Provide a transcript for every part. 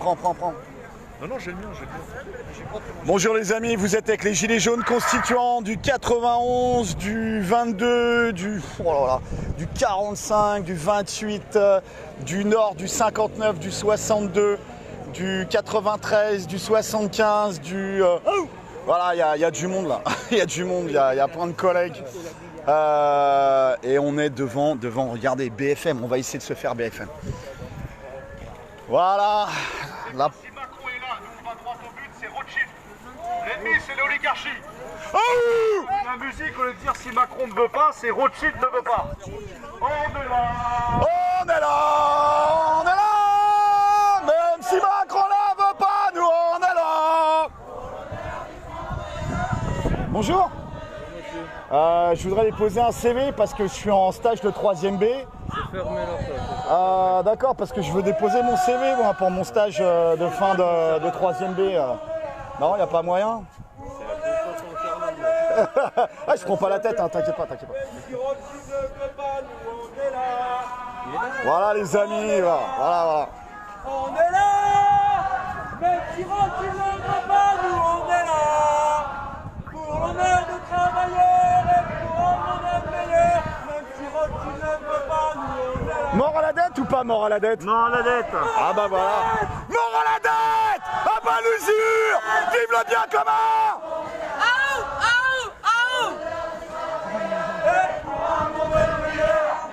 prends. Non, j'ai le mien, j'ai le mien. Bonjour les amis, vous êtes avec les Gilets jaunes constituants du 91, du 22, du 45, du 28, du Nord, du 59, du 62, du 93, du 75, du... Voilà, il y a du monde là, il y a du monde, il y a plein de collègues. Et on est devant, regardez, BFM, on va essayer de se faire BFM. Voilà. La... Si Macron est là, nous on va droit au but, c'est Rothschild. L'ennemi, c'est l'oligarchie. Oh, La musique, au lieu de dire si Macron ne veut pas, c'est Rothschild ne veut pas. On est là. on est là, même si Macron ne veut pas, nous on est là. Bonjour. Je voudrais déposer un CV parce que je suis en stage de 3e B. D'accord, parce que je veux déposer mon CV moi, pour mon stage de fin de 3e B. Non, il n'y a pas moyen. Ah, je prends pas la tête, hein, t'inquiète pas. Voilà les amis, voilà. On est là, même si Rothschild ne veut pas, nous on est là. Pour l'honneur de travailleurs et pour un monde meilleur, même si Rothschild ne veut pas, nous on est là. Mort à la dette ou pas mort à la dette? Non, la dette. Ah bah voilà. Mort à la dette, à pas l'usure, vive le bien commun.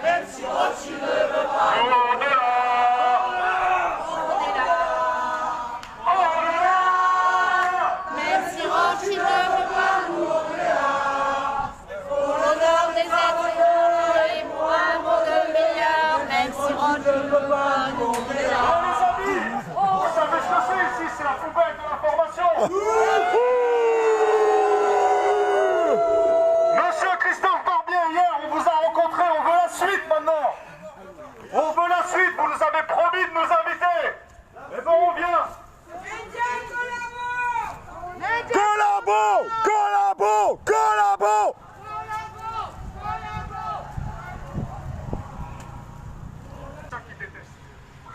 Même si Rothschild ne veut pas, On est là. Même si Rothschild ne veut pas, nous on est là. Pour l'honneur des êtres humains et pour un monde meilleur. Même si Rothschild ne veut pas, nous on est là. Les amis, vous savez ce que c'est ici, c'est la poubelle de l'information. Monsieur Christophe Barbier, hier on vous a rencontré, on veut la suite maintenant. On veut la suite, vous nous avez promis de nous inviter. Eh ben on vient. Collabo. C'est ça qu'ils détestent.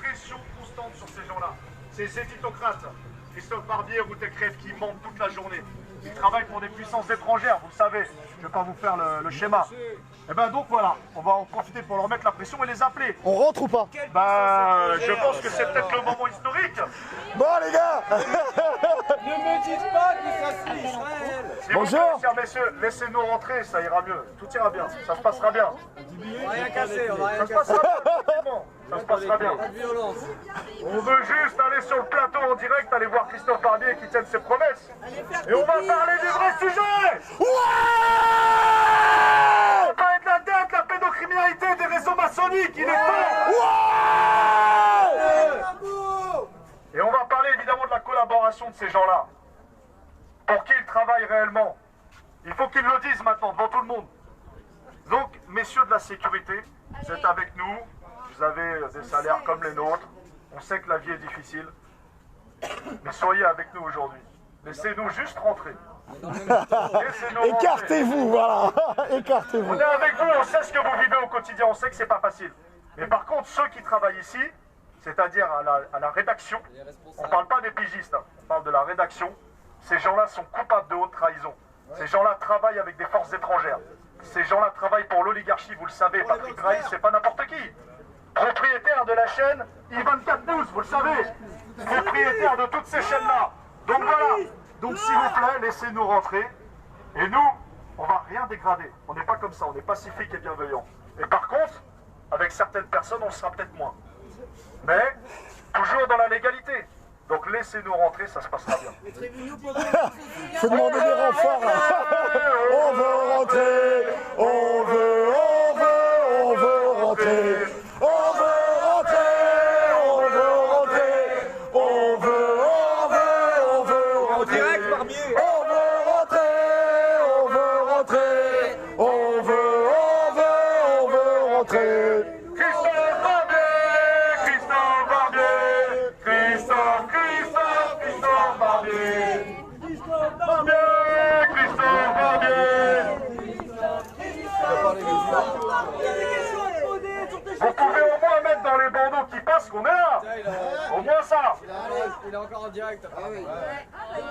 Pression constante sur ces gens-là. Ces éditocrates. Christophe Barbier, Routet-Crève qui mentent toute la journée. Ils travaillent pour des puissances étrangères, vous le savez. Je ne vais pas vous faire le schéma. Et ben donc voilà, on va en profiter pour leur mettre la pression et les appeler. On rentre ou pas? Bah, je pense que c'est peut-être le moment historique. Bon les gars. ne me dites pas que ça c'est Israël. S'il vous plaît, Bonjour. chers messieurs, laissez-nous rentrer, ça ira mieux. Tout ira bien, ça se passera bien. On va rien casser, on va rien Ça se casser. passera bien, effectivement. Ça se passera bien. Pas de violence. On veut juste aller sur le plateau en direct, aller voir Christophe Barbier qui tienne ses promesses. Et on va parler du vrai sujet. On va parler de la dette, la pédocriminalité, des réseaux maçonniques, il est temps. Et on va parler évidemment de la collaboration de ces gens-là. Pour qui ils travaillent réellement. Il faut qu'ils le disent maintenant devant tout le monde. Donc, messieurs de la sécurité, vous êtes avec nous, vous avez des salaires comme les nôtres, on sait que la vie est difficile, mais soyez avec nous aujourd'hui. Laissez-nous juste rentrer. Laissez-nous rentrer. Écartez-vous, voilà. Écartez-vous. On est avec vous, on sait ce que vous vivez au quotidien, on sait que c'est pas facile. Mais par contre, ceux qui travaillent ici, c'est-à-dire à la rédaction, on ne parle pas des pigistes, hein, on parle de la rédaction, ces gens-là sont coupables de haute trahison. Ces gens-là travaillent avec des forces étrangères. Ces gens-là travaillent pour l'oligarchie, vous le savez. Patrick Drahi, c'est pas n'importe qui. Propriétaire de la chaîne I24 News, vous le savez. Propriétaire de toutes ces chaînes-là. Donc voilà. Donc s'il vous plaît, laissez-nous rentrer. Et nous, on va rien dégrader. On n'est pas comme ça, on est pacifique et bienveillant. Et par contre, avec certaines personnes, on sera peut-être moins. Mais toujours dans la légalité. Donc laissez-nous rentrer, ça se passera bien. Faut demander des renforts là. On veut rentrer. On veut rentrer. On veut rentrer. Direct Barbier. On veut rentrer. Christophe Barbier, Christophe Barbier, Christophe Barbier, Christophe Barbier. moins ça. Il est encore en direct. Ah oui. Les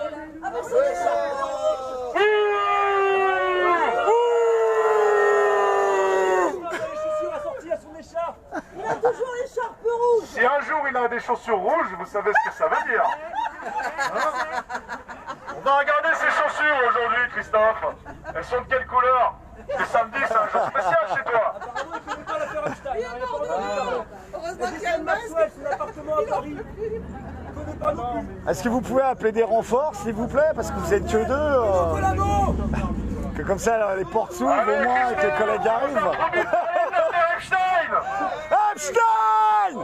chaussures assorties à son écharpe. Il a toujours l'écharpe rouge. Si un jour il a des chaussures rouges, vous savez ce que ça veut dire. Hein? On va regarder ses chaussures aujourd'hui, Christophe. Elles sont de quelle couleur? C'est samedi, c'est un jour spécial chez toi. Apparemment, il connaît pas l'affaire Einstein. Il a pas entendu parler. Heureusement qu'il y a C'est le masque. Maxwell, son appartement à Paris. Il connaît pas non plus. Est-ce que vous pouvez appeler des renforts, s'il vous plaît? Parce que vous êtes que deux. Colano. Que comme ça, les portes s'ouvrent au moins et que les collègues arrivent. Epstein. Epstein!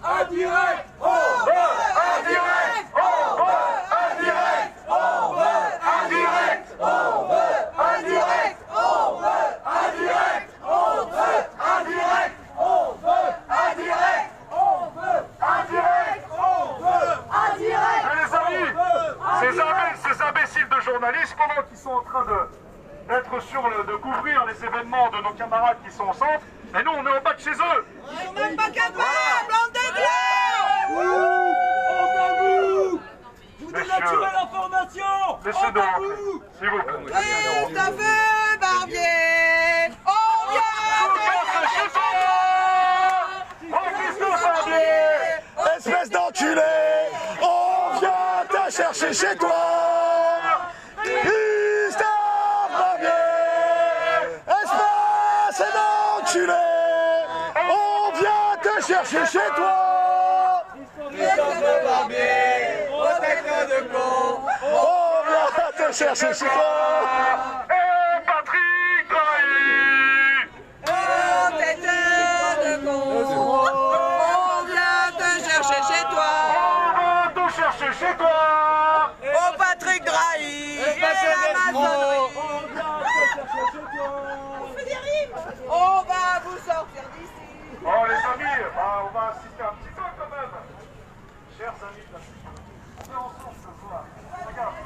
En direct. En direct. En direct. En direct. En direct. En direct. En direct. Ces imbéciles de journalistes, pendant qu'ils sont en train de couvrir les événements de nos camarades qui sont au centre, mais nous on est en bas de chez eux. Ils sont même pas capables, bande de glace. Honte à vous. Vous dénaturez l'information. Laissez-nous Honte à rentrer, vous. s'il vous plaît. Oui, t'as vu, Barbier. On vient Chez toi. Oh, Christophe Barbier. Espèce d'enculé! On vient te chercher chez toi! Christophe Barbier! Espèce d'enculé! On vient te chercher chez toi! Christophe Barbier, protecteur de con. On vient te chercher chez toi! Et Patrick Drahi. tête de con. On vient te chercher chez toi. On va te chercher chez toi. Oh, Patrick Drahi. Et la maçonnerie. On fait des rimes. On va vous sortir d'ici. Oh les amis, on va assister un petit peu quand même. Chers amis de la sécurité, on est ensemble ce soir. Regarde, on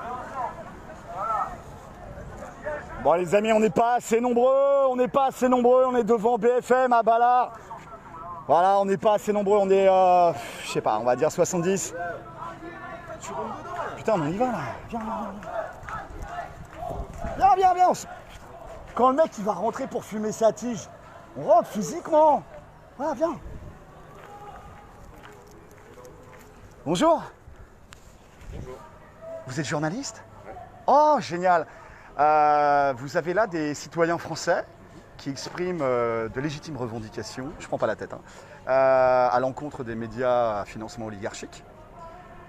est ensemble. Voilà. Bon les amis, on n'est pas assez nombreux, on est devant BFM à Ballard. Voilà, on n'est pas assez nombreux, on est, je sais pas, on va dire 70. Putain, on y va là, viens. Quand le mec il va rentrer pour fumer sa tige, on rentre physiquement. Voilà, viens. Bonjour. Bonjour. Vous êtes journaliste? Oh, génial. Vous avez là des citoyens français qui expriment de légitimes revendications, je prends pas la tête, à l'encontre des médias à financement oligarchique.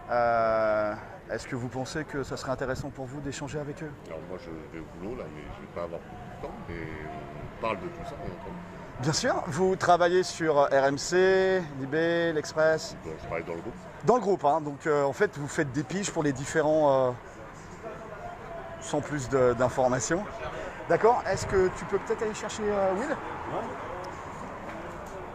Est-ce que vous pensez que ça serait intéressant pour vous d'échanger avec eux? Alors moi je vais au boulot là, mais je ne vais pas avoir beaucoup de temps, mais on parle de tout ça bien entendu. Bien sûr, vous travaillez sur RMC, Libé, l'Express? Je travaille dans le groupe. Dans le groupe, hein, donc en fait vous faites des piges pour les différents... sans plus d'informations. D'accord, est-ce que tu peux peut-être aller chercher Will?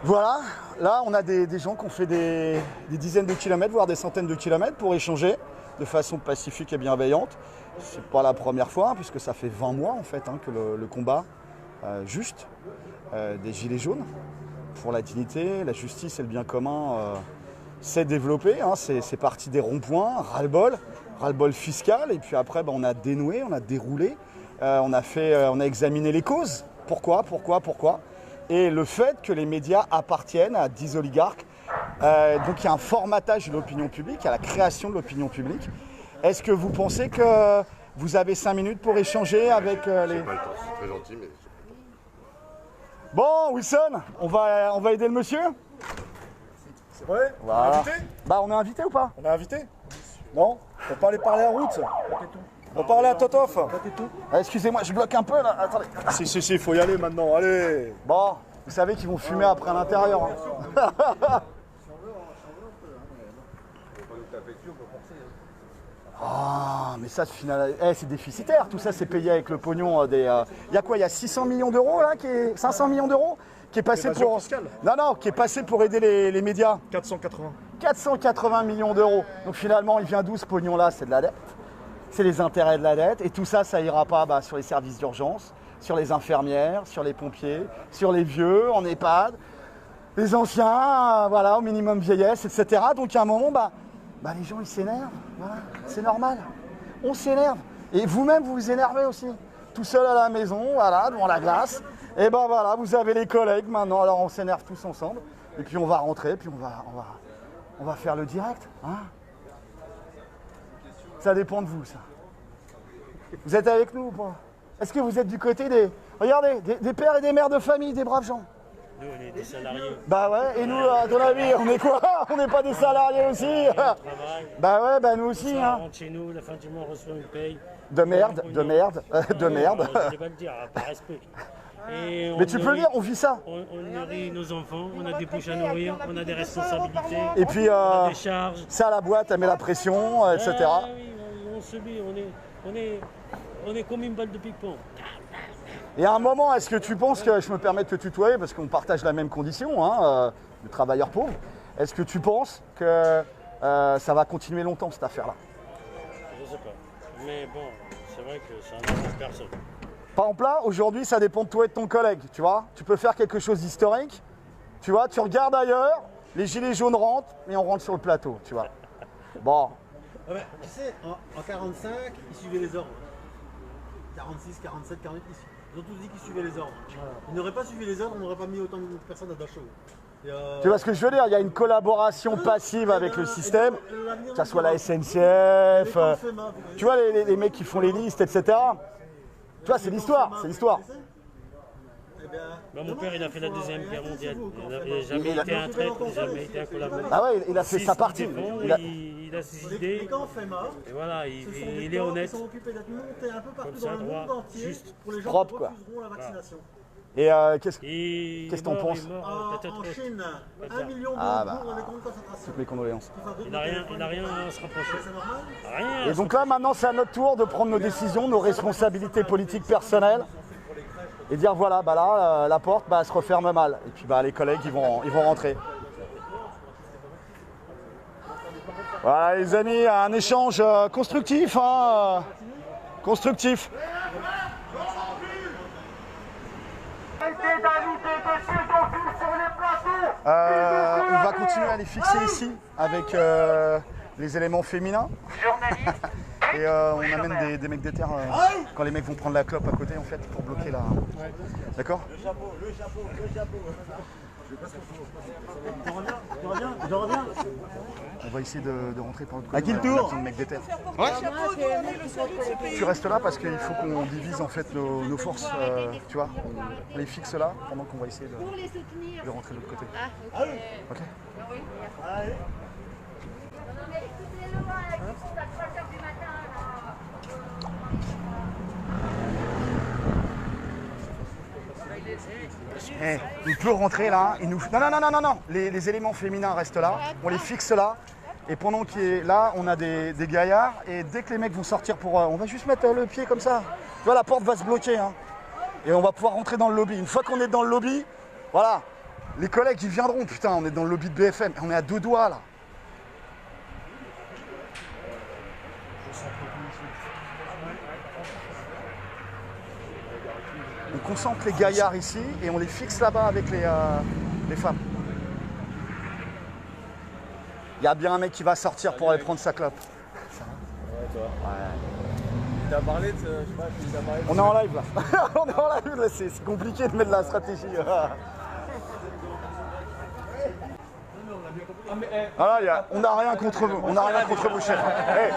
Voilà, là on a des gens qui ont fait des dizaines de kilomètres, voire des centaines de kilomètres pour échanger de façon pacifique et bienveillante. C'est pas la première fois, hein, puisque ça fait 20 mois en fait que le combat juste des Gilets jaunes pour la dignité, la justice et le bien commun s'est développé. Hein, c'est parti des ronds-points, ras-le-bol fiscal, et puis après on a dénoué, on a déroulé, on a examiné les causes. Pourquoi? Et le fait que les médias appartiennent à 10 oligarques. Donc il y a un formatage de l'opinion publique, il y a la création de l'opinion publique. Est-ce que vous pensez que vous avez 5 minutes pour échanger avec les... J'ai pas le temps, c'est très gentil, mais... Bon, Wilson, on va aider le monsieur? C'est vrai? Voilà. On est invité? Bah on est invité ou pas? On est invité? Non? On peut pas aller parler en route? On parlait à Totov? Excusez-moi, je bloque un peu là, attendez. Si, faut y aller maintenant, allez! Bon, vous savez qu'ils vont fumer après à l'intérieur. Hein. Ah, mais ça, final, c'est déficitaire. Tout ça, c'est payé avec le pognon des. Il y a quoi? Il y a 600 millions d'euros là, 500 millions d'euros qui est passé Évasion pour. fiscale. Non, qui est passé pour aider les médias. 480. 480 millions d'euros. Donc finalement, il vient d'où ce pognon là? C'est de la dette. C'est les intérêts de la dette. Et tout ça, ça ira pas sur les services d'urgence, sur les infirmières, sur les pompiers, sur les vieux en EHPAD. les anciens, voilà, au minimum vieillesse, etc. Donc à un moment, les gens ils s'énervent, voilà, c'est normal. On s'énerve. Et vous-même, vous vous énervez aussi. Tout seul à la maison, voilà, devant la glace. Et voilà, vous avez les collègues maintenant, alors on s'énerve tous ensemble. Et puis on va rentrer, puis on va faire le direct. Hein, ça dépend de vous, ça. Vous êtes avec nous ou pas? Est-ce que vous êtes du côté regardez, des pères et des mères de famille, des braves gens? Nous, on est des salariés. Bah ouais, et nous, à ton avis, on est quoi? On n'est pas des salariés aussi? Bah ouais, nous aussi. On hein. rentre chez nous, la fin du mois, on reçoit une paye. De merde. Je vais pas le dire, par respect. Et Mais tu peux le dire, on vit ça. On nourrit nos enfants, on a des bouches à nourrir, on a des responsabilités, Et puis, on a des charges. ça, la boîte, elle met la pression, etc. Oui, on subit, on est comme une balle de ping-pong. Et à un moment, est-ce que tu penses que, je me permets de te tutoyer, parce qu'on partage la même condition, hein, le travailleur pauvre, est-ce que tu penses que ça va continuer longtemps, cette affaire-là? Je sais pas. Mais bon, c'est vrai que ça n'intéresse personne. Par exemple là, aujourd'hui, ça dépend de toi et de ton collègue, tu vois. Tu peux faire quelque chose d'historique, tu vois, tu regardes ailleurs, les gilets jaunes rentrent, et on rentre sur le plateau, tu vois. Bon. Tu sais, en 45, ils suivaient les ordres. 46, 47, 48, ils ont tous dit qu'ils suivaient les ordres. Ils n'auraient pas suivi les ordres, on n'aurait pas mis autant de personnes à Dachau. Tu vois ce que je veux dire? Il y a une collaboration passive avec le système, que ce soit la SNCF, tu vois les mecs qui font les listes, etc. Tu vois, c'est l'histoire, c'est l'histoire. Mon père, il a fait la Deuxième Guerre mondiale. Il n'a jamais été un traître, il n'a jamais été un collaborateur. Ah ouais, il a fait sa partie. Il a ses idées. Les camps FEMA, et voilà, il est honnête. Ils sont occupés d'être montés un peu partout dans le monde entier juste, pour les gens propre, qui refuseront la vaccination. Et qu'est-ce que t'en penses? En Chine, 1 million de morts dans les camps de concentration. Toutes mes condoléances. Il n'a rien à se rapprocher. C'est normal. Rien. Et donc là, maintenant, c'est à notre tour de prendre nos décisions, nos responsabilités politiques personnelles. Et dire voilà, là, la porte elle se referme mal. Et puis les collègues ils vont rentrer. Voilà les amis, un échange constructif. Constructif. On va continuer à les fixer ici avec les éléments féminins. Et on amène des mecs d'éther quand les mecs vont prendre la clope à côté en fait pour bloquer la. D'accord? Le chapeau. Je reviens. On va essayer de rentrer par l'autre côté. À qui le tour? On a besoin de mecs d'éther. Tu restes là parce qu'il faut qu'on divise en fait nos forces. Tu vois, on les fixe là pendant qu'on va essayer de rentrer de l'autre côté. Ok. Allez. Il peut rentrer là. Non. Les éléments féminins restent là. On les fixe là. Et pendant qu'il est là, on a des gaillards. Et dès que les mecs vont sortir on va juste mettre le pied comme ça. Tu vois, la porte va se bloquer. Hein. Et on va pouvoir rentrer dans le lobby. Une fois qu'on est dans le lobby, voilà. Les collègues, ils viendront. Putain, on est dans le lobby de BFM. On est à 2 doigts là. On concentre les gaillards ici et on les fixe là-bas avec les femmes. Il y a bien un mec qui va sortir pour aller prendre sa clope. Ça va? Ouais, toi. Ouais. T'as parlé de. Je sais pas, t'as parlé de... On est en live là. On est en live là, c'est compliqué de mettre de la stratégie. Voilà, on n'a rien contre vous, on n'a rien contre vous, chef. Hey,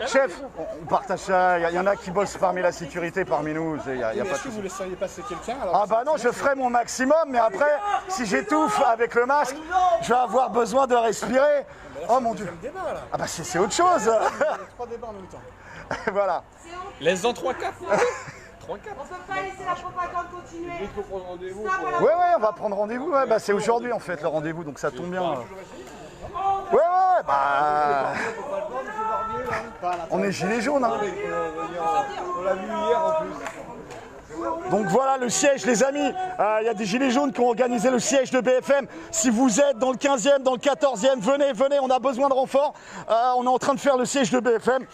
chef, on partage ça, il y en a qui bossent parmi la sécurité, parmi nous. Est-ce que vous laisseriez passer quelqu'un? Ah bah non, je ferai mon maximum, mais après, si j'étouffe avec le masque, je vais avoir besoin de respirer. Oh mon Dieu. Ah bah c'est autre chose. 3 débats en même temps. Voilà. Laisse-en 3-4. 3-4. On peut pas laisser la propagande continuer. Il faut prendre rendez-vous. Ouais, on va prendre rendez-vous. Ouais, bah c'est aujourd'hui en fait le rendez-vous, donc ça tombe bien. Ouais, bah. On est gilets jaunes. Hein. On l'a vu hier en plus. Donc voilà le siège, les amis. Il y a des gilets jaunes qui ont organisé le siège de BFM. Si vous êtes dans le 15e, dans le 14e, venez, on a besoin de renfort. On est en train de faire le siège de BFM.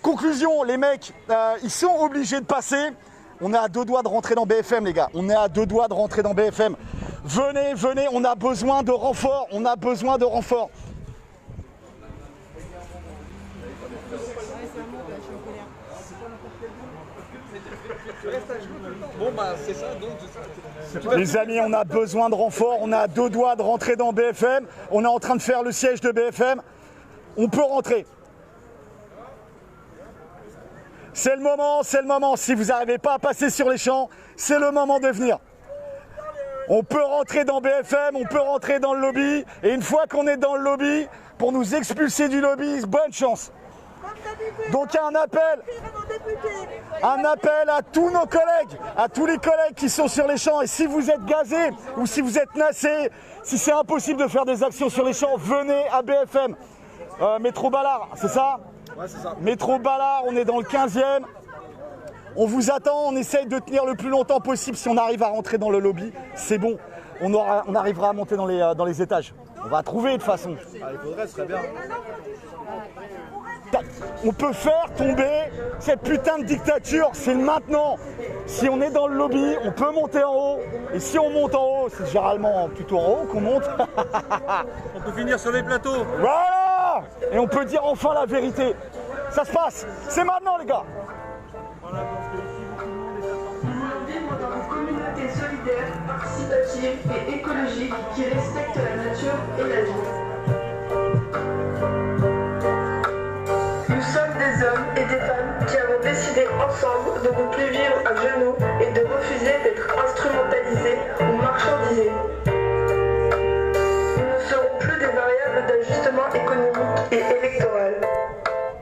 Conclusion, les mecs, ils sont obligés de passer. On est à 2 doigts de rentrer dans BFM, les gars. On est à 2 doigts de rentrer dans BFM. Venez, venez, on a besoin de renforts, on a besoin de renforts. Bon bah c'est ça donc. Les amis, on a besoin de renforts, on a 2 doigts de rentrer dans BFM, on est en train de faire le siège de BFM, on peut rentrer. C'est le moment, si vous n'arrivez pas à passer sur les champs, c'est le moment de venir. On peut rentrer dans BFM, on peut rentrer dans le lobby, et une fois qu'on est dans le lobby, pour nous expulser du lobby, bonne chance. Donc un appel à tous nos collègues, à tous les collègues qui sont sur les champs, et si vous êtes gazés ou si vous êtes nassés, si c'est impossible de faire des actions sur les champs, venez à BFM. Métro Ballard, c'est ça? Ouais, c'est ça. Métro Ballard, on est dans le 15e. On vous attend, on essaye de tenir le plus longtemps possible. Si on arrive à rentrer dans le lobby, c'est bon. On arrivera à monter dans les étages. On va trouver de toute façon. Ah, il faudrait, ce serait bien. On peut faire tomber cette putain de dictature, c'est maintenant. Si on est dans le lobby, on peut monter en haut. Et si on monte en haut, c'est généralement plutôt en haut qu'on monte. On peut finir sur les plateaux. Voilà. Et on peut dire enfin la vérité. Ça se passe, c'est maintenant les gars. Nous voulons vivre dans une communauté solidaire, participative et écologique qui respecte la nature et la vie. Nous sommes des hommes et des femmes qui avons décidé ensemble de ne plus vivre à genoux et de refuser d'être instrumentalisés ou marchandisés. Nous ne serons plus des variables d'ajustement économique et électoral.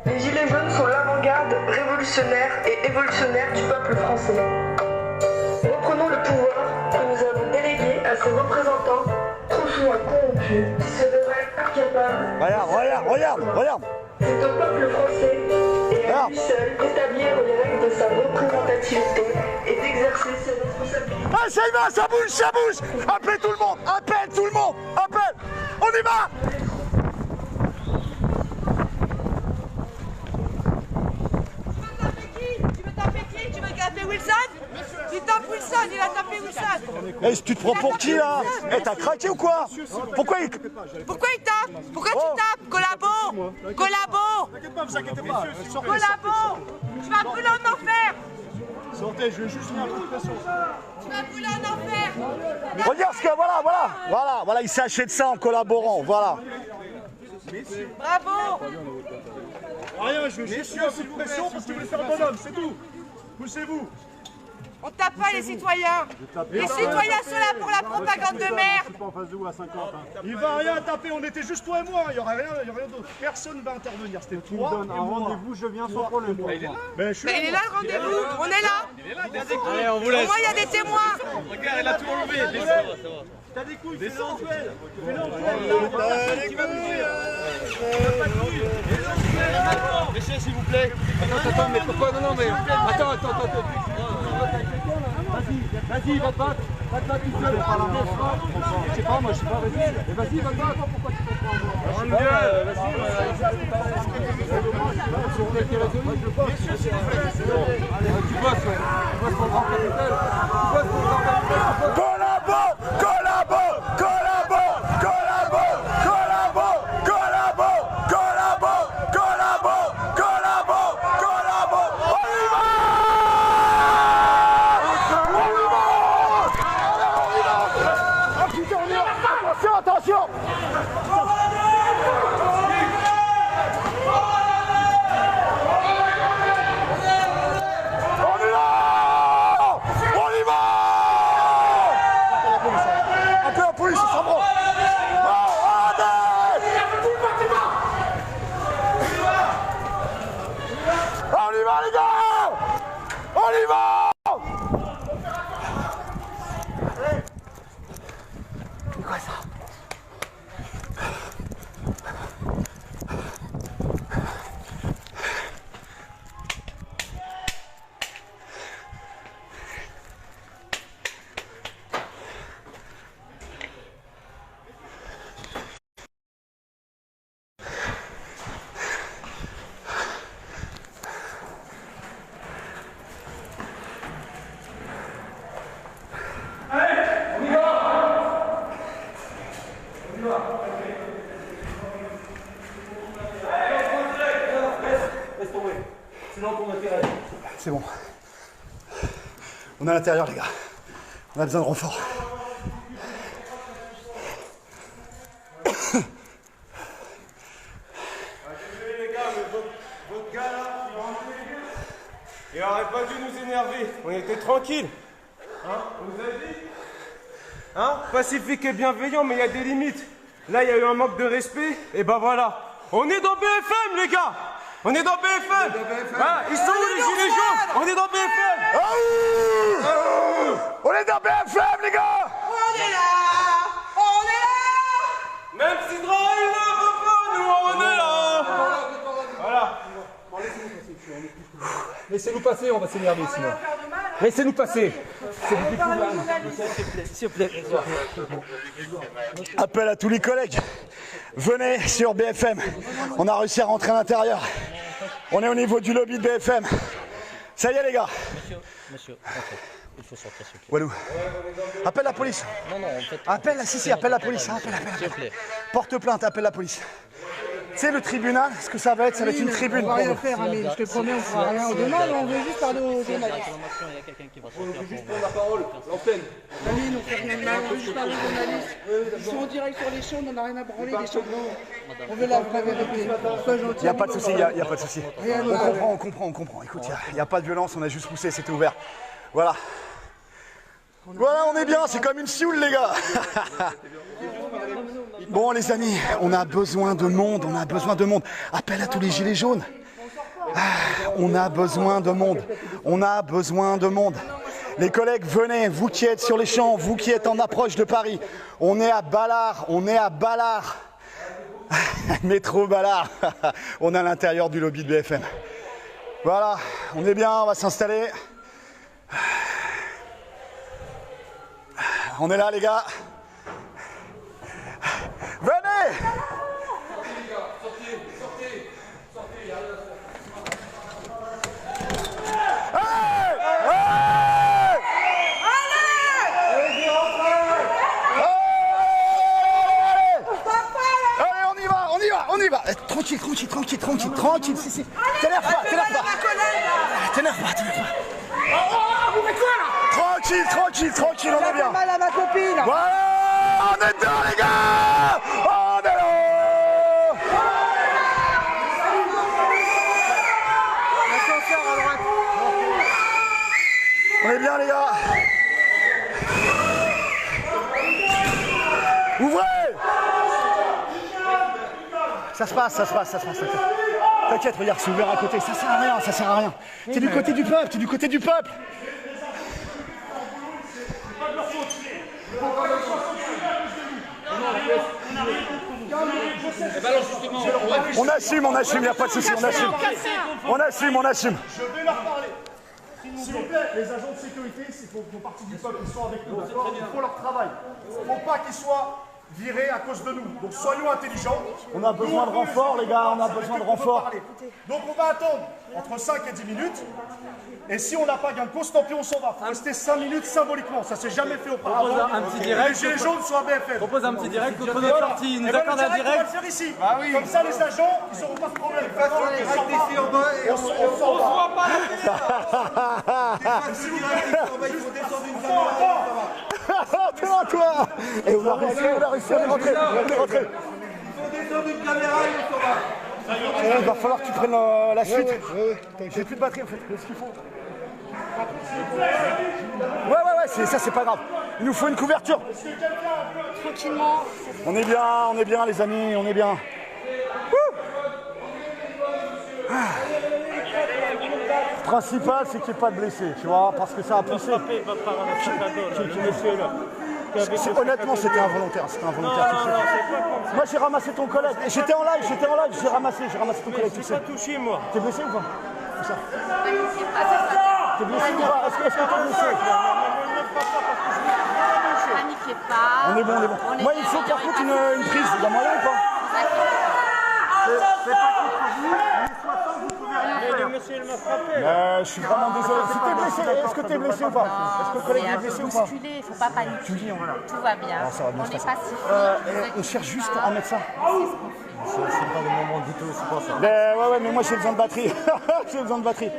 Les Gilets jaunes sont l'avant-garde révolutionnaire et évolutionnaire du peuple français. Reprenons le pouvoir que nous avons délégué à ces représentants trop souvent corrompus qui se révèlent incapables. Regarde. C'est au peuple français et à lui seul d'établir les règles de sa représentativité et d'exercer ses responsabilités. Ah, ça y va, ça bouge. Appelez tout le monde, appelle. On y va. Tu veux taper Wilson? Tu tapes Wilson, il a tapé Wilson. Eh, tu te prends pour qui là? Eh, t'as craqué ou quoi? Pourquoi il tape? Pourquoi tu tapes? Collabo. T'inquiète pas, vous inquiétez pas. Collabo. Tu vas brûler en enfer. Sortez, je vais juste faire un coup de pression. Tu vas brûler en enfer. Regarde ce que voilà, il s'est acheté de ça en collaborant, voilà. Bravo. Rien, je vais juste faire un coup de pression parce que vous voulez faire un bonhomme, c'est tout. Poussez-vous. On tape pas les citoyens. Les citoyens sont là pour la propagande de merde. Je suis pas en face de vous à 50. Il va rien taper, on était juste toi et moi, il y aurait rien d'autre. Personne va intervenir, c'était toi et moi. Rendez-vous, je viens sans problème. Il est là le rendez-vous, on est là. Allez, on vous laisse. Au moins il y a des témoins. Regarde, elle a tout enlevé. T'as des couilles, fais l'entuel. Messieurs, s'il vous plaît. Attends, mais pourquoi? Non, mais. Attends. Vas-y, va te battre. Va te battre tout seul. Je sais pas, moi, je sais pas, vas-y. Vas-y, va te battre. Pourquoi tu te prends? Vas-y, messieurs, s'il vous plaît. Tu bosses, ouais. Tu bosses pour le grand capital. Tu bosses pour le grand capital. Attention. On y va. C'est dans ton intérêt. C'est bon. On est à l'intérieur, les gars. On a besoin de renfort. Les gars, mais votre gars là, il aurait pas dû nous énerver. On était tranquille. Hein? On vous a dit? Hein? Pacifique et bienveillant, mais il y a des limites. Là, il y a eu un manque de respect, et ben voilà. On est dans BFM, les gars! On est dans BFM! Voilà, ils sont où les gilets jaunes? On est dans BFM! On est dans BFM, les gars! On est là! On est là! Même si Israël ne veut pas, nous on est là! Voilà. Laissez-nous passer, on va s'énerver sinon. Laissez-nous passer. S'il vous plaît. Appel à tous les collègues. Venez sur BFM. On a réussi à rentrer à l'intérieur. On est au niveau du lobby de BFM. Ça y est, les gars. Monsieur, il faut sortir, s'il vous plaît. Walou. Appelle la police. Non, en fait. Appelle la police. S'il vous plaît. Porte plainte, appelle la police. Tu sais, le tribunal, ce que ça va être une tribune. On va rien faire, mais je te promets, on fera rien au demain, on veut juste parler aux journalistes. Il y a quelqu'un qui va sortir. On veut juste prendre la parole, l'antenne. Aline, on fait rien de mal, on veut juste parler aux journalistes. Ils sont en direct sur les champs, on n'en a rien à branler des champs. On veut la vraie vérité. Sois gentil. Il n'y a pas de souci, il n'y a pas de souci. On comprend. Écoute, il n'y a pas de violence, on a juste poussé, c'était ouvert. Voilà. Voilà, on est bien, c'est comme une sioule, les gars. Bon, les amis, on a besoin de monde. Appel à tous les gilets jaunes. On a besoin de monde. Les collègues, venez, vous qui êtes sur les champs, vous qui êtes en approche de Paris. On est à Ballard. Métro Ballard. On est à l'intérieur du lobby de BFM. Voilà, on est bien, on va s'installer. On est là, les gars. Venez! On y va. Tranquille. Si. T'énerve pas. Vous faites quoi là? Tranquille, on est bien. Mal à ma copine. Voilà, on est dedans, les gars. On est là. On est bien, les gars. Ouvrez. Ça se passe. T'inquiète, regarde, c'est ouvert à côté. Ça sert à rien. T'es du côté du peuple. On assume, y a pas de souci, on assume. Je vais leur parler. S'il vous plaît, les agents de sécurité, c'est pour partie du peuple qui sont avec nous, d'accord? Il faut leur travail. Il ne faut pas qu'ils soient virés à cause de nous. Donc soyons intelligents. On a besoin de renfort, les gars, Donc on va attendre entre 5 et 10 minutes. Et si on n'a pas gain de cause, tant pis, on s'en va. Il faut rester 5 minutes symboliquement. Ça s'est jamais fait auparavant. Un petit direct. Les gilets jaunes sont à BFM. Propose un petit direct contre notre sortie. Il nous accorde un On va direct. le faire ici. Comme ça, les agents, ils n'auront pas de problème. On s'en va. T'es là, toi. Et on a réussi, on est rentré. Il va falloir que tu prennes la suite. J'ai plus de batterie en fait, c'est ce qu'il faut. Ouais, ça c'est pas grave. Il nous faut une couverture. Tranquillement. On est bien les amis, on est bien. Le principal c'est qu'il n'y ait pas de blessés, tu vois, parce que ça a poussé. Honnêtement, c'était involontaire. Moi, j'ai ramassé ton collègue. J'étais en live, j'ai ramassé ton collègue. Je suis pas touché, moi. T'es blessé ou pas? T'es blessé ou pas? Est-ce que t'es blessé? Paniquez pas. On est bon. Moi, il faut par contre une prise. Il y a moyen ou pas? C'est pas contre vous, mais soit sans vous pouvez rien faire. Le monsieur, il m'a frappé. Je suis vraiment désolé. Si t'es blessé, est-ce que t'es blessé ou pas? Est-ce que le collègue est blessé ou pas? Il ne faut pas paniquer. Tout va bien. Ça va bien On se n'est passer. pas si. On cherche juste un médecin. c'est pas le moment du tout, c'est pas ça. Mais ouais, mais moi j'ai besoin de batterie. J'ai besoin de batterie.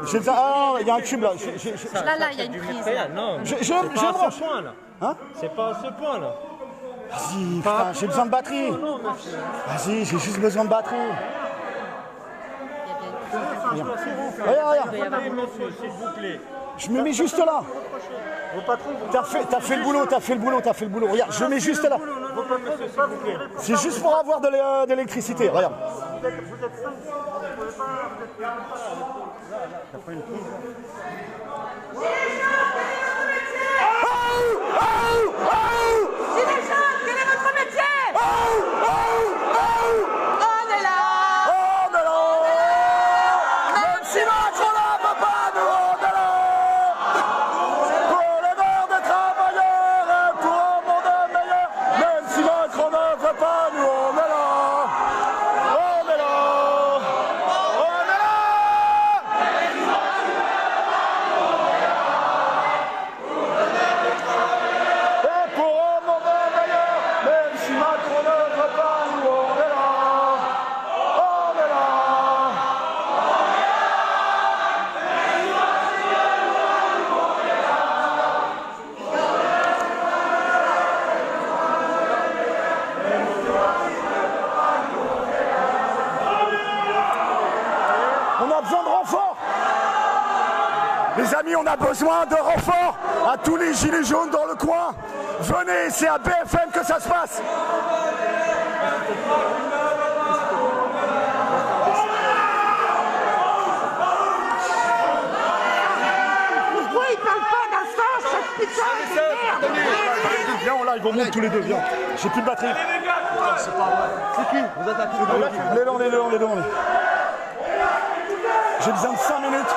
J'ai besoin... Ah, il y a un cube là. Là, il y a une prise. Non, Je c'est pas à branche. ce point là. Hein? C'est pas à ce point là. Vas-y, putain, j'ai besoin de batterie. Vas-y, j'ai juste besoin de batterie. Regarde. S'il vous plaît. Je me mets juste là. T'as fait le boulot. Regarde, je me mets juste là. C'est juste pour avoir de l'électricité. Regarde. Gilets jaunes, quel est votre métier? On est là. Même si Macron ne veut pas, nous on est là. Pour l'honneur des travailleurs et pour un monde meilleur. Même si Macron ne veut pas, nous on est là. Les amis, on a besoin de renforts à tous les gilets jaunes dans le coin. Venez, c'est à BFM que ça se passe. Pourquoi ils parlent pas d'instant, cette putain de merde? Viens, on live, on monte tous les deux, viens. J'ai plus de batterie. C'est pas vrai. C'est qui? Vous attaquez. On est deux. J'ai besoin de 5 minutes.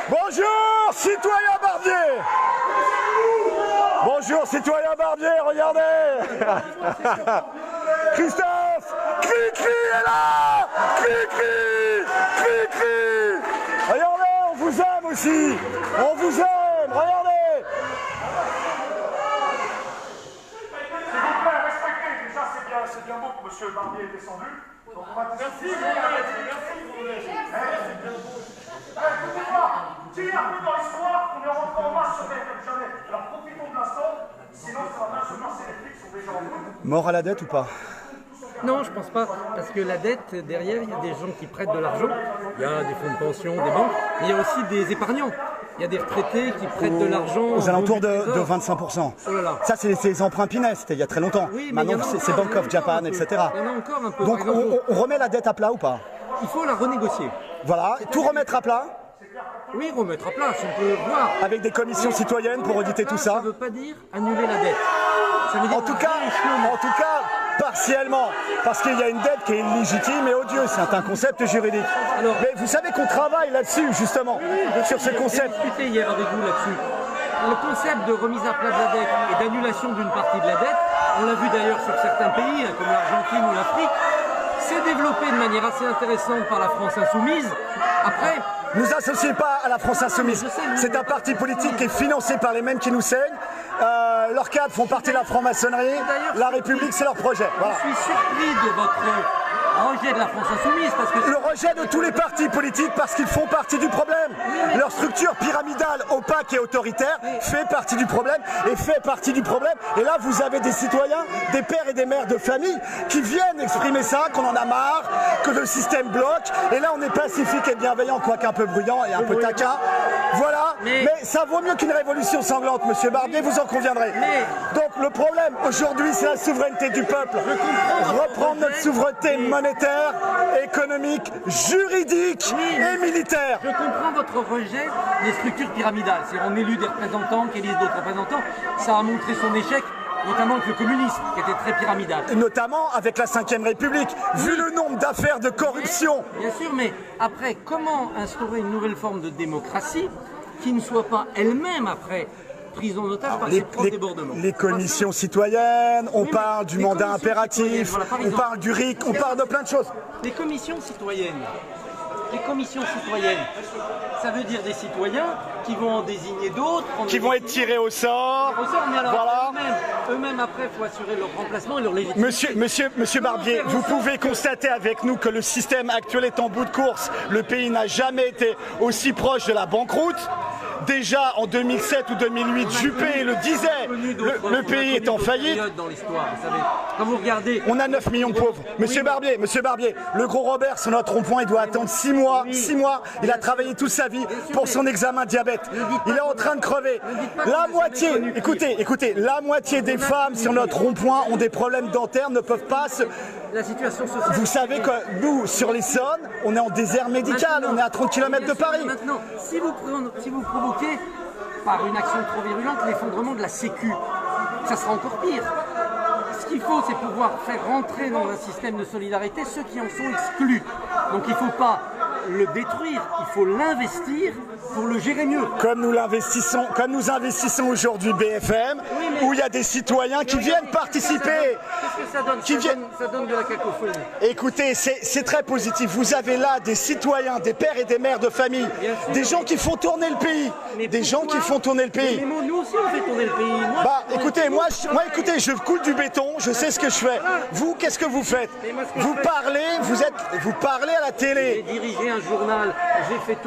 Bonjour, citoyen Barbier. Bonjour, citoyen Barbier, regardez. Christophe, Cri-Cri est là. Cri-Cri. Regardez, on vous aime aussi. On vous aime, regardez. S'il vous plaît, respectez. Déjà, c'est bien beau que M. Barbier est descendu. Donc on va merci. Dis un peu dans l'histoire qu'on est rentré en masse sur BFM jamais. Alors profitons de l'instant, sinon ça va bien se passer, les flics sont déjà en route. Mort à la dette ou pas? Non, je pense pas. Parce que la dette, derrière, il y a des gens qui prêtent de l'argent. Il y a des fonds de pension, des banques. Mais il y a aussi des épargnants. Il y a des retraités qui prêtent de l'argent. Aux alentours de 25%. Oh là là. Ça, c'est les emprunts Pinay, c'était il y a très longtemps. Oui, mais maintenant, c'est Bank of Japan, etc. Il y en a encore un peu. Donc, on remet la dette à plat ou pas? Il faut la renégocier. Voilà, tout remettre à plat. Oui, remettre à plat, si on peut voir. Avec des commissions citoyennes pour auditer tout ça. Ça ne veut pas dire annuler la dette. Ça veut dire en tout cas, partiellement, parce qu'il y a une dette qui est illégitime et odieuse, c'est un concept juridique. Alors, mais vous savez qu'on travaille là-dessus, justement, sur ce concept. J'ai discuté hier avec vous là-dessus. Le concept de remise à plat de la dette et d'annulation d'une partie de la dette, on l'a vu d'ailleurs sur certains pays, comme l'Argentine ou l'Afrique, s'est développé de manière assez intéressante par la France insoumise. Après, ne vous associez pas à la France insoumise. C'est un parti politique qui est financé par les mêmes qui nous saignent. Leurs cadres font partie de la franc-maçonnerie. La République, c'est leur projet. Voilà. Je suis surpris de votre rejet de la France insoumise. Parce que le rejet de tous les partis politiques parce qu'ils font partie du problème. Leur structure pyramidale, opaque et autoritaire fait partie du problème et fait partie du problème. Et là, vous avez des citoyens, des pères et des mères de famille qui viennent exprimer ça, qu'on en a marre, que le système bloque. Et là, on est pacifique et bienveillant, quoique un peu bruyant et un peu taquin. Voilà. Mais ça vaut mieux qu'une révolution sanglante, monsieur Barbier, vous en conviendrez. Donc le problème aujourd'hui, c'est la souveraineté du peuple. Reprendre notre souveraineté monétaire, économique, juridique et militaire. Je comprends votre rejet des structures pyramidales. Si on élut des représentants qui élisent d'autres représentants, ça a montré son échec, notamment avec le communisme, qui était très pyramidal. Notamment avec la Ve République, vu le nombre d'affaires de corruption. Bien sûr, mais après, comment instaurer une nouvelle forme de démocratie qui ne soit pas elle-même, après, prise en otage par ces trop débordements? Les commissions citoyennes, on parle du mandat impératif, on parle du RIC, on parle de plein de choses. Les commissions citoyennes, Les commissions citoyennes, ça veut dire des citoyens qui vont en désigner d'autres. Qui vont être tirés au sort. Mais alors, voilà. eux-mêmes, après, il faut assurer leur remplacement et leur légitimité. Monsieur Barbier, vous pouvez constater avec nous que le système actuel est en bout de course. Le pays n'a jamais été aussi proche de la banqueroute. Déjà en 2007 ou 2008, Juppé le disait, le pays est en faillite. Dans l'histoire, vous savez, quand vous regardez... On a 9 millions de pauvres. Monsieur Barbier, le gros Robert sur notre rond-point, il doit attendre 6 mois. 6 mois, il a travaillé toute sa vie pour son examen de diabète. Il est en train de crever. La moitié, écoutez, la moitié des femmes sur notre rond-point ont des problèmes dentaires, ne peuvent pas se... La situation sociale... Vous savez que nous, sur l'Essonne, on est en désert médical, on est à 30 km de Paris. Maintenant, si vous provoquez par une action trop virulente l'effondrement de la Sécu, ça sera encore pire. Ce qu'il faut, c'est pouvoir faire rentrer dans un système de solidarité ceux qui en sont exclus. Donc il ne faut pas le détruire, il faut l'investir pour le gérer mieux. Comme nous investissons aujourd'hui BFM, oui, où il y a des citoyens qui viennent participer. Qu'est-ce que ça donne? Ça donne de la cacophonie. Écoutez, c'est très positif. Vous avez là des citoyens, des pères et des mères de famille, des gens qui font tourner le pays. Qui font tourner le pays. Mais nous aussi on fait tourner le pays. Écoutez, moi, je coule du béton, je sais ce que je fais. Vous, qu'est-ce que vous faites? Vous parlez à la télé. J'ai dirigé un journal, j'ai fait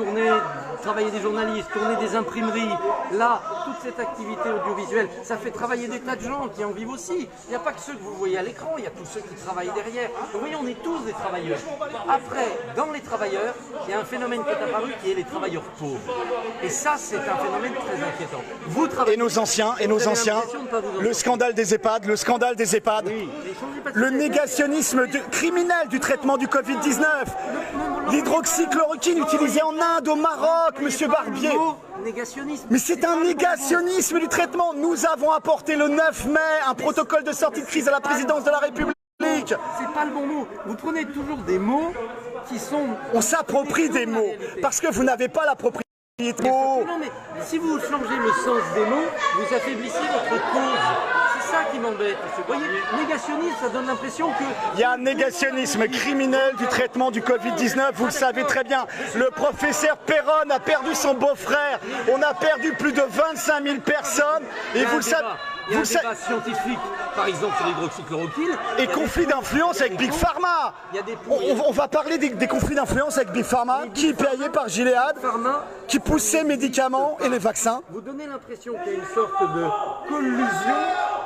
travailler des journalistes, tourner des imprimeries. Là, toute cette activité audiovisuelle, ça fait travailler des tas de gens qui en vivent aussi. Il n'y a pas que ceux que vous voyez à l'écran, il y a tous ceux qui travaillent derrière. Vous voyez, on est tous des travailleurs. Après, dans les travailleurs, il y a un phénomène qui est apparu qui est les travailleurs pauvres. Et ça, c'est un phénomène très inquiétant. Vous travaillez... Et nos anciens, le scandale des EHPAD, oui, le négationnisme criminel du traitement du Covid-19, l'hydroxychloroquine utilisée en Inde, au Maroc, monsieur Barbier. Mais c'est un négationnisme du traitement. Nous avons apporté le 9 mai un protocole de sortie de crise à la présidence de la République. C'est pas le bon mot. Vous prenez toujours des mots qui sont... On s'approprie des mots, parce que vous n'avez pas la propriété. Non, mais si vous changez le sens des mots, vous affaiblissez votre cause. C'est ça qui m'embête. Vous voyez, négationnisme, ça donne l'impression que... Il y a un négationnisme criminel du traitement du Covid-19, vous le savez très bien. Le professeur Perron a perdu son beau-frère. On a perdu plus de 25 000 personnes. Et vous le savez... Il y a un débat scientifique, par exemple, sur l'hydroxychloroquine. Et conflit d'influence avec Big Pharma. On va parler des conflits d'influence avec Big Pharma, qui est payé par Gilead, qui pousse ses médicaments et les vaccins. Vous donnez l'impression qu'il y a une sorte de collusion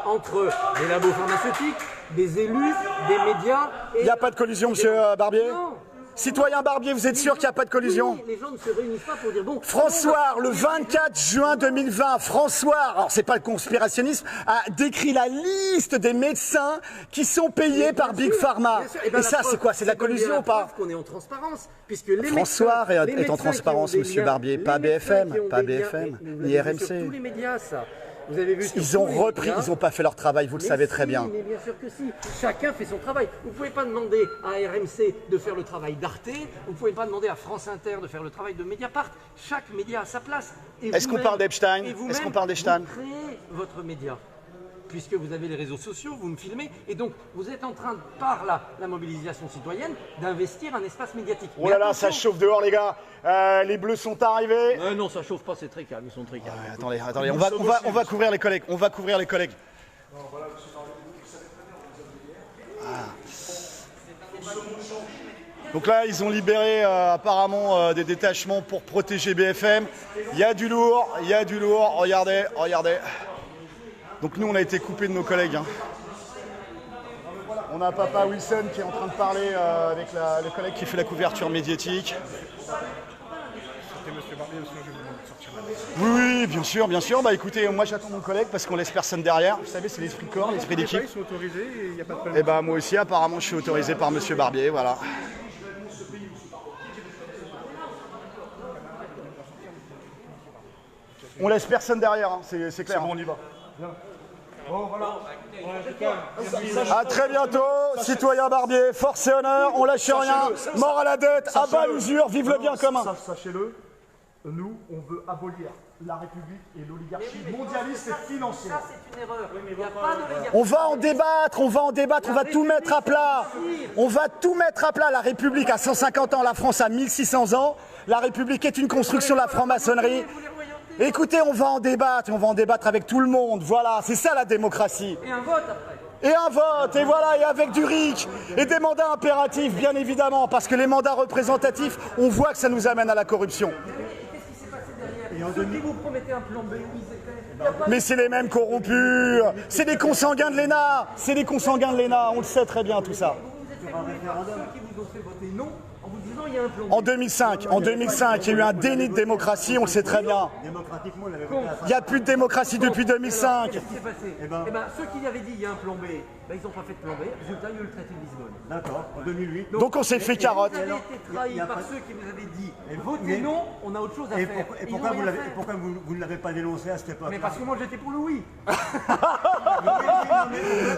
entre les labos pharmaceutiques, des élus, des médias... Il n'y a pas de collusion, monsieur Barbier ? Non. Citoyen Barbier, vous êtes sûr qu'il n'y a pas de collusion? Oui, les gens ne se réunissent pas pour dire bon... François, le 24 juin 2020, François, alors c'est pas le conspirationnisme, a décrit la liste des médecins qui sont payés par Big Pharma. Et ça, c'est quoi? C'est de la collusion ou pas? Qu'on est en transparence, puisque François est en transparence, monsieur Barbier, pas BFM, ni RMC. Tous les médias, ça. Vous avez vu ils ont repris, ils n'ont pas fait leur travail, vous le savez très bien. Mais bien sûr que si, chacun fait son travail. Vous ne pouvez pas demander à RMC de faire le travail d'Arte, vous ne pouvez pas demander à France Inter de faire le travail de Mediapart. Chaque média a sa place. Est-ce qu'on parle d'Epstein? Est-ce qu'on parle d'Epstein? Vous créez votre média, puisque vous avez les réseaux sociaux, vous me filmez, et donc vous êtes en train, par la mobilisation citoyenne, d'investir un espace médiatique. Oh là là, ça chauffe dehors les gars, les bleus sont arrivés. Non, ça chauffe pas, c'est très calme, ils sont très calmes. Ouais, attendez, on va couvrir les collègues, Donc là, ils ont libéré apparemment des détachements pour protéger BFM. Il y a du lourd, regardez. Donc nous, on a été coupés de nos collègues. Hein. On a Papa Wilson qui est en train de parler avec le collègue qui fait la couverture médiatique. C'était monsieur Barbier, sinon je vais vous sortir là. Oui, bien sûr. Bah écoutez, moi j'attends mon collègue parce qu'on laisse personne derrière. Vous savez, c'est l'esprit corps, l'esprit d'équipe. Ils sont autorisés et il n'y a pas de problème. Et bah moi aussi, apparemment, je suis autorisé par monsieur Barbier, voilà. On laisse personne derrière, hein, c'est clair. Bon, on y va. Bien. Bon, voilà. A très bientôt, citoyen Barbier, force et honneur, on lâche rien, mort à la dette, à bas l'usure, vive le bien commun. Sachez-le, nous, on veut abolir la République et l'oligarchie mondialiste et financière. Ça, c'est une erreur. Il n'y a pas d'oligarchie. On va en débattre, on va tout mettre à plat. On va tout mettre à plat. La République a 150 ans, la France a 1600 ans. La République est une construction de la franc-maçonnerie. Écoutez, on va en débattre avec tout le monde. Voilà, c'est ça la démocratie. Et un vote après. Et un vote, et voilà, et avec du RIC, et des mandats impératifs, bien évidemment, parce que les mandats représentatifs, on voit que ça nous amène à la corruption. Qu'est-ce qui s'est passé derrière? Ceux qui vous promettaient un plan B, où ils étaient? Mais c'est les mêmes corrompus, c'est des consanguins de l'ENA, on le sait très bien tout ça. Vous êtes fait convaincre par ceux qui vous ont fait voter non en vous disant il y a un plan B. En 2005, il y a eu un déni de démocratie, on le sait très bien. Démocratiquement, Il n'y a plus de démocratie depuis 2005. Qu'est-ce qui s'est passé? Eh ben, ceux qui avaient dit il y a un plan B, ben, ils n'ont pas fait de plan B. Résultat, il y a eu le traité de Lisbonne. D'accord, en 2008. Donc on s'est fait carotte. Vous avez été trahi par ceux qui vous avaient dit votez non, on a autre chose à faire. Et pourquoi vous ne l'avez pas dénoncé à cette époque? Mais parce que moi j'étais pour le oui.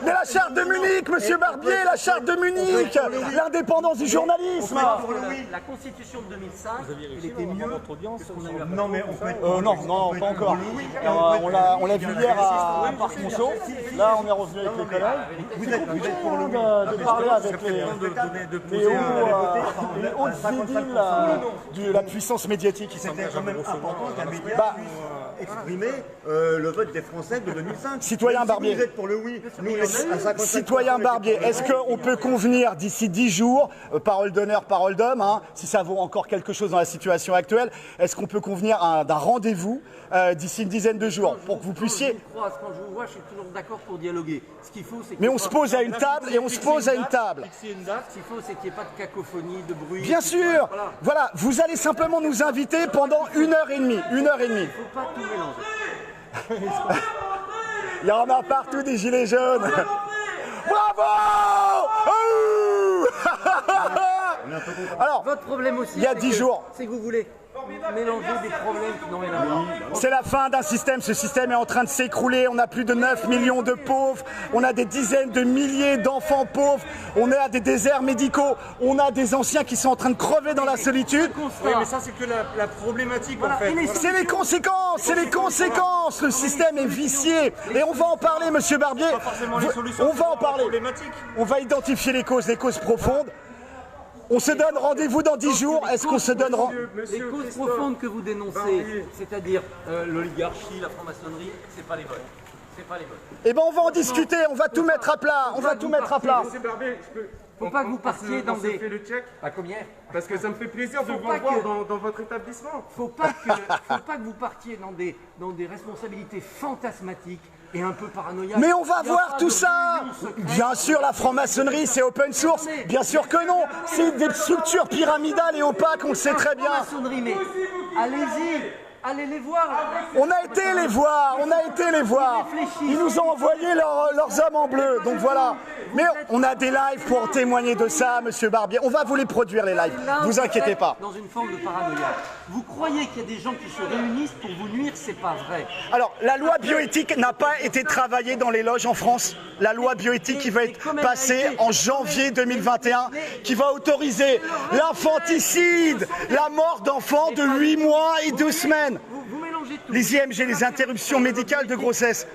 Mais la charte de Munich, monsieur Barbier, la charte de Munich, l'indépendance du journalisme. La constitution de 2005, elle était mieux que ce qu'on a eu après. Non, mais on peut non, pas encore. On l'a vu hier à Parc Monceau. Là, on est revenu avec les collègues. Vous êtes pour le oui. De parler avec les hautes vidiles de la puissance médiatique. C'était quand même important qu'un média puisse exprimer le vote des Français de 2005. Citoyen Barbier. Vous êtes pour le oui. Nous, à 55%, Citoyen Barbier, est-ce qu'on peut convenir d'ici 10 jours, parole d'honneur, parole d'homme, si ça vaut encore quelque chose dans la situation actuelle, est-ce qu'on peut convenir d'un rendez-vous d'ici une dizaine de jours pour que vous puissiez... Quand je vous vois, je suis toujours d'accord pour dialoguer. Ce qu'il faut, c'est mais on se pose à une table et on se pose à une table. Fixer une date, ce qu'il faut, c'est qu'il n'y ait pas de cacophonie, de bruit. Bien sûr. Voilà, vous allez simplement nous inviter pendant 1h30. 1h30. Il ne faut pas tout mélanger. Il y en a partout des gilets jaunes. Bravo! Alors, votre problème aussi, il y a 10 jours. C'est que vous voulez mélanger des problèmes qui n'ont rien à voir. C'est la fin d'un système. Ce système est en train de s'écrouler. On a plus de 9 millions de pauvres. On a des dizaines de milliers d'enfants pauvres. On est à des déserts médicaux. On a des anciens qui sont en train de crever dans la solitude. Oui, mais ça, c'est que la problématique, en fait. C'est les conséquences. C'est les conséquences. Le système est vicié. Et on va en parler, monsieur Barbier. On va en parler. On va identifier les causes profondes. On se donne rendez-vous dans 10 jours. Est-ce qu'on se donne rendez-vous? Les causes profondes que vous dénoncez, c'est-à-dire l'oligarchie, la franc-maçonnerie, c'est pas les bonnes. C'est pas les bonnes. Eh ben on va en discuter, on va tout mettre à plat. On va tout mettre à plat. Faut pas que vous partiez dans des... fait le check. À combien? Parce que ça me fait plaisir de vous voir dans votre établissement. Faut pas que vous partiez dans des responsabilités fantasmatiques et un peu paranoïaques. Mais on va voir tout ça. Bien sûr, la franc-maçonnerie, c'est open source. Bien sûr que non. C'est des structures pyramidales et opaques, on le sait très bien. Franc-maçonnerie, mais allez-y. Allez les voir. On a été les voir. Ils nous ont envoyé leurs hommes en bleu. Donc voilà. Mais on a des lives pour témoigner de ça, monsieur Barbier. On va vous les produire, les lives. Vous inquiétez pas. Dans une forme de paranoïa. Vous croyez qu'il y a des gens qui se réunissent pour vous nuire, c'est pas vrai. Alors, la loi bioéthique n'a pas été travaillée dans les loges en France. La loi bioéthique qui va être passée en janvier 2021, qui va autoriser l'infanticide, la mort d'enfants de 8 mois et 2 semaines. Vous mélangez tout. Les IMG, les interruptions médicales de grossesse.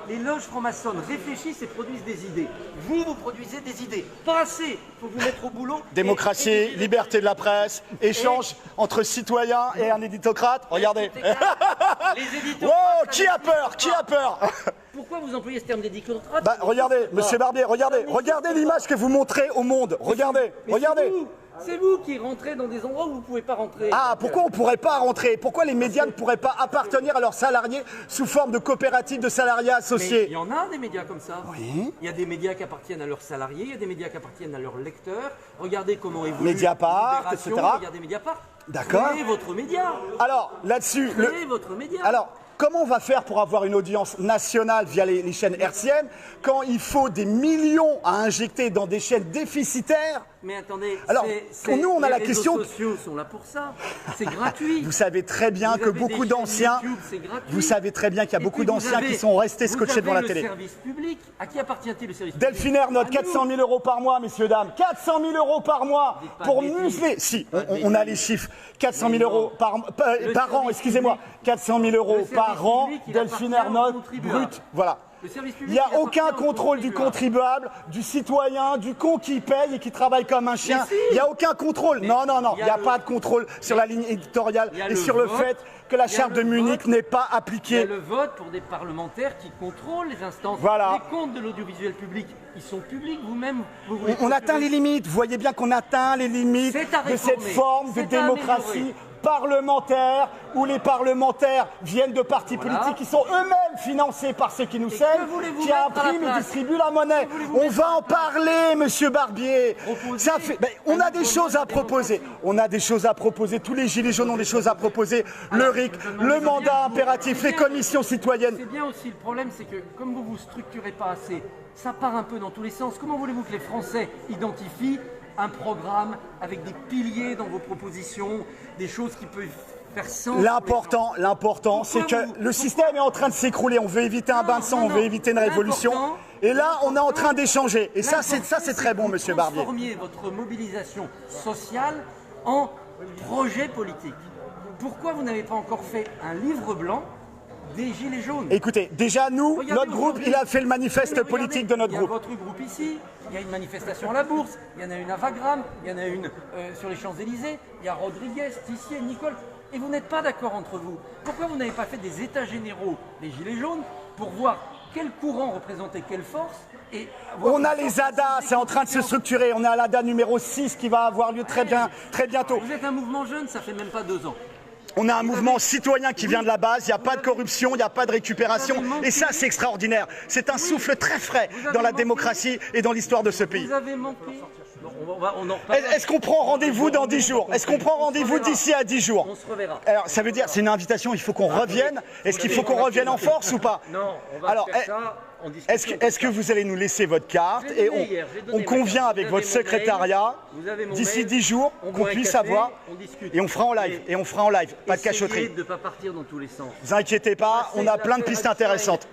Les loges franc-maçonnes réfléchissent et produisent des idées. Vous produisez des idées. Pas assez. Il faut vous mettre au boulot. Démocratie, liberté de la presse, échange entre citoyens et un éditocrate. Regardez. Les éditocrates. Oh, qui a peur? Pourquoi vous employez ce terme d'éditocrate? Regardez, monsieur Barbier, regardez l'image que vous montrez au monde. Regardez. C'est vous qui rentrez dans des endroits où vous ne pouvez pas rentrer. Ah, pourquoi on ne pourrait pas rentrer? Pourquoi les médias ne pourraient pas appartenir à leurs salariés sous forme de coopératives de salariés associés? Mais il y en a des médias comme ça. Oui. Il y a des médias qui appartiennent à leurs salariés, il y a des médias qui appartiennent à leurs lecteurs. Regardez comment évolue Mediapart, etc. Regardez Mediapart. D'accord. Créez votre média. Alors, là-dessus... Créez votre média. Alors, comment on va faire pour avoir une audience nationale via les chaînes hertziennes quand il faut des millions à injecter dans des chaînes déficitaires Mais attendez, alors, pour nous, on a la question. Les réseaux sociaux sont là pour ça. C'est gratuit. Vous savez très bien que beaucoup d'anciens. Vous savez très bien qu'il y a beaucoup d'anciens qui sont restés scotchés devant la télé. Le service public. À qui appartient-il le service public? Delphine Ernotte, 400 000 € par mois, messieurs, dames. 400 000 € par mois pour museler. Si, on a les chiffres. 400 000 € par an, excusez-moi. 400 000 € par an, Delphine Ernotte, brut. Voilà. Il n'y a aucun contrôle du contribuable, du citoyen, du con qui paye et qui travaille comme un chien. Il n'y a aucun contrôle. Non, il n'y a pas de contrôle sur la ligne éditoriale et sur le fait que la charte de Munich n'est pas appliquée. Il y a le vote pour des parlementaires qui contrôlent les instances. Voilà. Les comptes de l'audiovisuel public, ils sont publics, vous-même. On atteint les limites. Vous voyez bien qu'on atteint les limites de cette forme de démocratie parlementaire où les parlementaires viennent de partis politiques qui sont eux-mêmes financés par ceux qui nous servent, qui impriment et distribuent la monnaie. On va en parler, monsieur Barbier. Ça fait, on a des choses à proposer. On a des choses à proposer. Tous les gilets jaunes ont des choses à proposer. Le RIC, le mandat impératif, les commissions citoyennes. C'est bien aussi, le problème, c'est que comme vous ne vous structurez pas assez, ça part un peu dans tous les sens. Comment voulez-vous que les Français identifient un programme avec des piliers dans vos propositions, des choses qui peuvent faire sens? L'important, c'est que le système est en train de s'écrouler. On veut éviter un bain de sang, on veut éviter une révolution. Et là, on est en train d'échanger. Et ça, c'est très bon, monsieur Barbier. Vous transformiez votre mobilisation sociale en projet politique. Pourquoi vous n'avez pas encore fait un livre blanc des Gilets jaunes? Écoutez, déjà nous, notre groupe, il a fait le manifeste politique de notre groupe. Il y a votre groupe ici, il y a une manifestation à la Bourse, il y en a une à Wagram, il y en a une sur les Champs-Élysées, il y a Rodriguez, Tissier, Nicole, et vous n'êtes pas d'accord entre vous. Pourquoi vous n'avez pas fait des états généraux des Gilets jaunes pour voir quel courant représentait quelle force? Et on a les ADA, c'est en train de se structurer, on est à l'ADA numéro 6 qui va avoir lieu très bientôt. Vous êtes un mouvement jeune, ça fait même pas 2 ans. On a un mouvement citoyen qui vient de la base, il n'y a pas de corruption, il n'y a pas de récupération, et ça c'est extraordinaire. C'est un souffle très frais dans la démocratie et dans l'histoire de ce pays. Vous avez manqué. Est-ce qu'on prend rendez-vous dans 10 jours? Est-ce qu'on prend rendez-vous d'ici à 10 jours? On se reverra. Alors ça veut dire, c'est une invitation, il faut qu'on revienne. Est-ce qu'il faut qu'on revienne en force ou pas? Non, on va faire ça. Est-ce que vous allez nous laisser votre carte et on convient avec votre secrétariat d'ici 10 jours qu'on puisse savoir et on fera en live, pas de cachotterie. Essayez de ne pas partir dans tous les sens. Ne vous inquiétez pas, on a plein de pistes intéressantes.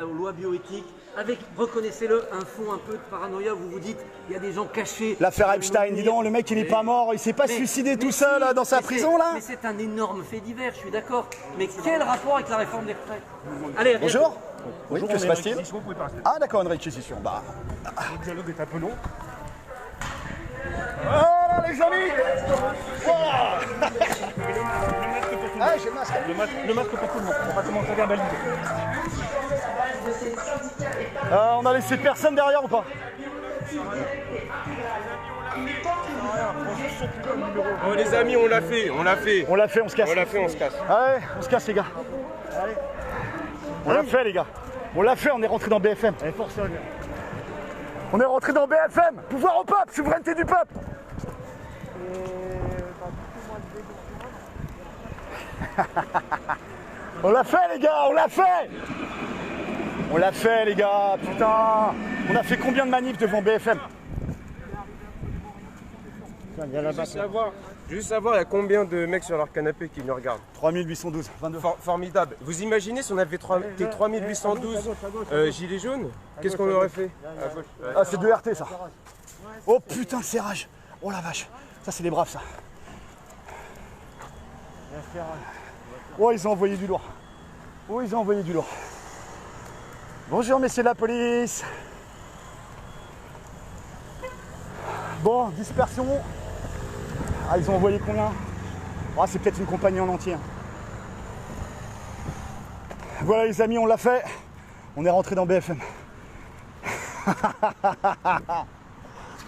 Aux lois bioéthiques, avec, reconnaissez-le, un fond un peu de paranoïa, vous vous dites, il y a des gens cachés. L'affaire Epstein, dis donc, le mec il n'est pas mort, il s'est pas suicidé tout seul dans sa prison là? Mais c'est un énorme fait divers, je suis d'accord. Mais quel rapport avec la réforme des retraites? Allez, bonjour. Oui, que se passe-t-il? Ah d'accord, une réquisition. Bah. Le dialogue est un peu long. Voilà les amis. Ah, j'ai le masque. Le masque pour tout le monde. On va commencer à verbaliser. On a laissé personne derrière ou pas? Oh les amis, on l'a fait. On se casse. Allez, on se casse les gars. Allez. On l'a fait les gars. On l'a fait, on est rentré dans BFM. On est rentré dans BFM. Pouvoir au peuple, souveraineté du peuple. On l'a fait les gars, on l'a fait. On l'a fait les gars, putain. On a fait combien de manifs devant BFM? Juste savoir, il y a combien de mecs sur leur canapé qui nous regardent? 3812, 22. Formidable. Vous imaginez si on avait 3812 gilets jaunes? Qu'est-ce qu'on aurait fait? Ah, c'est de RT ça. Oh putain, le serrage. Oh la vache. Ça, c'est des braves ça. Oh, ils ont envoyé du lourd. Bonjour, messieurs de la police. Bon, dispersion. Ah, ils ont envoyé combien? Ah, c'est peut-être une compagnie en entier. Voilà les amis, on l'a fait. On est rentré dans BFM.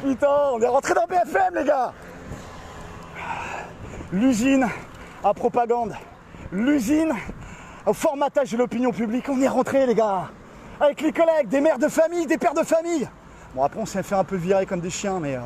Putain, on est rentré dans BFM les gars. L'usine à propagande. L'usine au formatage de l'opinion publique. On est rentré les gars. Avec les collègues, des mères de famille, des pères de famille. Bon après on s'est fait un peu virer comme des chiens mais...